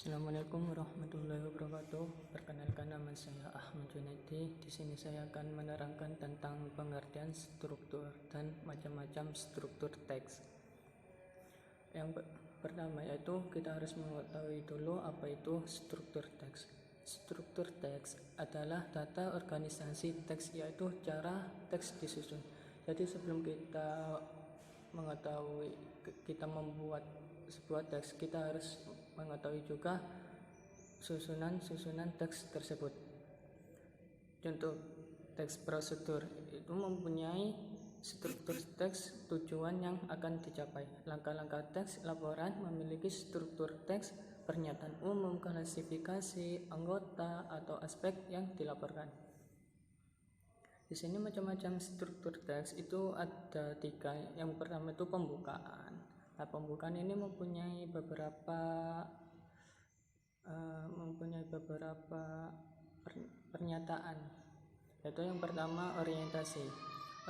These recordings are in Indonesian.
Assalamualaikum warahmatullahi wabarakatuh. Perkenalkan, nama saya Ahmad Junaidi. Di sini saya akan menerangkan tentang pengertian struktur dan macam-macam struktur teks. Yang pertama yaitu kita harus mengetahui dulu apa itu struktur teks. Struktur teks adalah tata organisasi teks, yaitu cara teks disusun. Jadi sebelum kita membuat sebuah teks, kita harus mengetahui juga susunan teks tersebut. Contoh teks prosedur itu mempunyai struktur teks, tujuan yang akan dicapai. Langkah-langkah teks laporan memiliki struktur teks, pernyataan umum, klasifikasi, anggota atau aspek yang dilaporkan. Di sini macam-macam struktur teks itu ada 3. Yang pertama itu pembukaan. Nah, pembukaan ini mempunyai beberapa pernyataan. Yaitu yang pertama orientasi.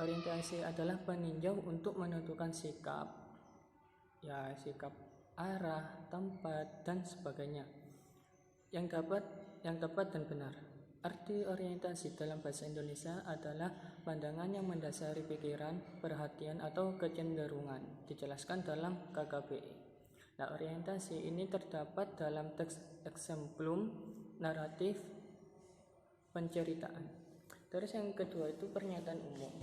Orientasi adalah peninjau untuk menentukan sikap arah, tempat, dan sebagainya yang tepat dan benar. Arti orientasi dalam bahasa Indonesia adalah pandangan yang mendasari pikiran, perhatian, atau kecenderungan. Dijelaskan dalam KKBI. Nah, orientasi ini terdapat dalam teks eksemplum, naratif, penceritaan. Terus yang kedua itu pernyataan umum.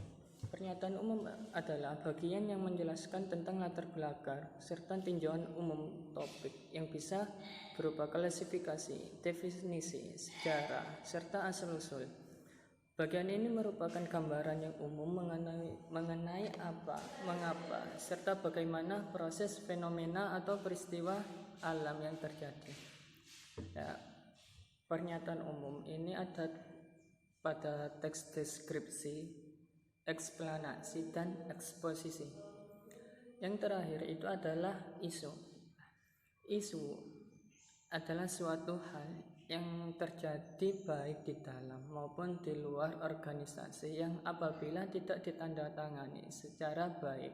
Pernyataan umum adalah bagian yang menjelaskan tentang latar belakang serta tinjauan umum topik yang bisa berupa klasifikasi, definisi, sejarah, serta asal-usul. Bagian ini merupakan gambaran yang umum mengenai apa, mengapa, serta bagaimana proses fenomena atau peristiwa alam yang terjadi. Ya, pernyataan umum ini ada pada teks deskripsi, eksplanasi, dan eksposisi. Yang terakhir itu adalah isu. Isu adalah suatu hal yang terjadi baik di dalam maupun di luar organisasi yang apabila tidak ditandatangani secara baik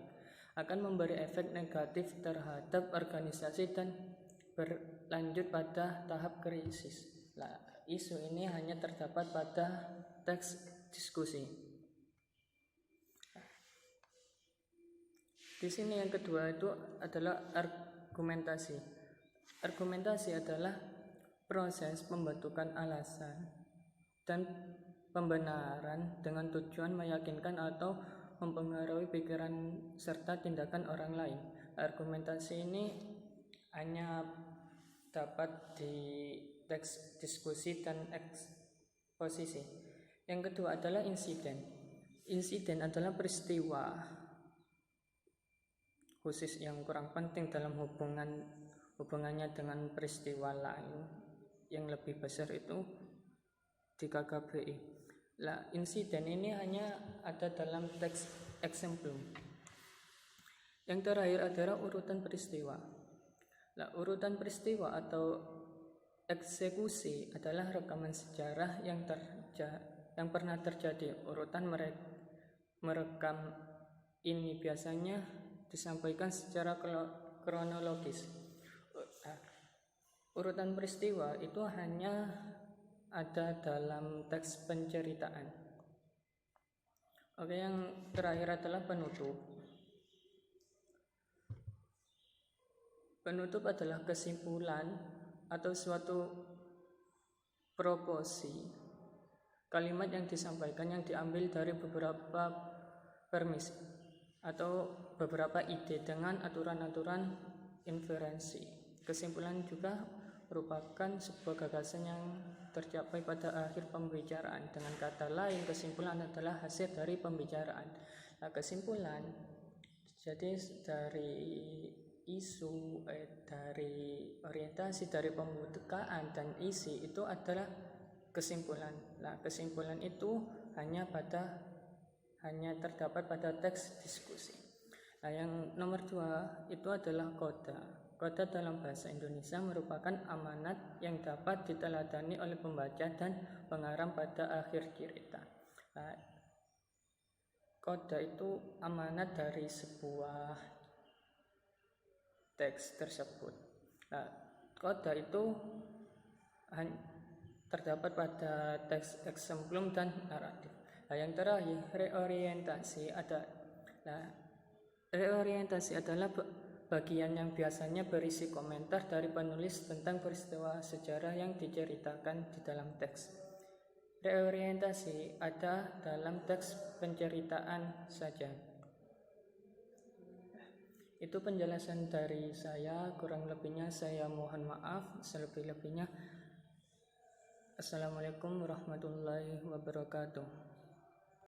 akan memberi efek negatif terhadap organisasi dan berlanjut pada tahap krisis. Nah, isu ini hanya terdapat pada teks diskusi. Di sini yang kedua itu adalah argumentasi. Argumentasi adalah proses pembentukan alasan dan pembenaran dengan tujuan meyakinkan atau mempengaruhi pikiran serta tindakan orang lain. Argumentasi ini hanya dapat di teks diskusi dan eksposisi. Yang kedua adalah insiden. Insiden adalah peristiwa khusus yang kurang penting dalam hubungannya dengan peristiwa lain yang lebih besar itu di KKBI. Lah, insiden ini hanya ada dalam teks eksemplum. Yang terakhir adalah urutan peristiwa. Lah, urutan peristiwa atau eksekusi adalah rekaman sejarah yang pernah terjadi. Urutan merekam ini biasanya disampaikan secara kronologis. Urutan peristiwa itu hanya ada dalam teks penceritaan. Oke, yang terakhir adalah penutup. Penutup adalah kesimpulan atau suatu proposi kalimat yang disampaikan yang diambil dari beberapa permis atau beberapa ide dengan aturan-aturan inferensi. Kesimpulan juga merupakan sebuah gagasan yang tercapai pada akhir pembicaraan. Dengan kata lain, kesimpulan adalah hasil dari pembicaraan. Nah, kesimpulan jadi dari isu, dari orientasi, dari pembukaan dan isi itu adalah kesimpulan. Nah, kesimpulan itu hanya terdapat pada teks diskusi. Nah, yang nomor 2 itu adalah koda. Koda dalam bahasa Indonesia merupakan amanat yang dapat diteladani oleh pembaca dan pengarang pada akhir cerita. Nah, koda itu amanat dari sebuah teks tersebut. Nah, Koda itu terdapat pada teks eksemplum dan naratif. Nah, yang terakhir, reorientasi adalah bagian yang biasanya berisi komentar dari penulis tentang peristiwa sejarah yang diceritakan di dalam teks. Reorientasi ada dalam teks penceritaan saja. Itu penjelasan dari saya, kurang lebihnya saya mohon maaf, selebih-lebihnya Assalamualaikum warahmatullahi wabarakatuh.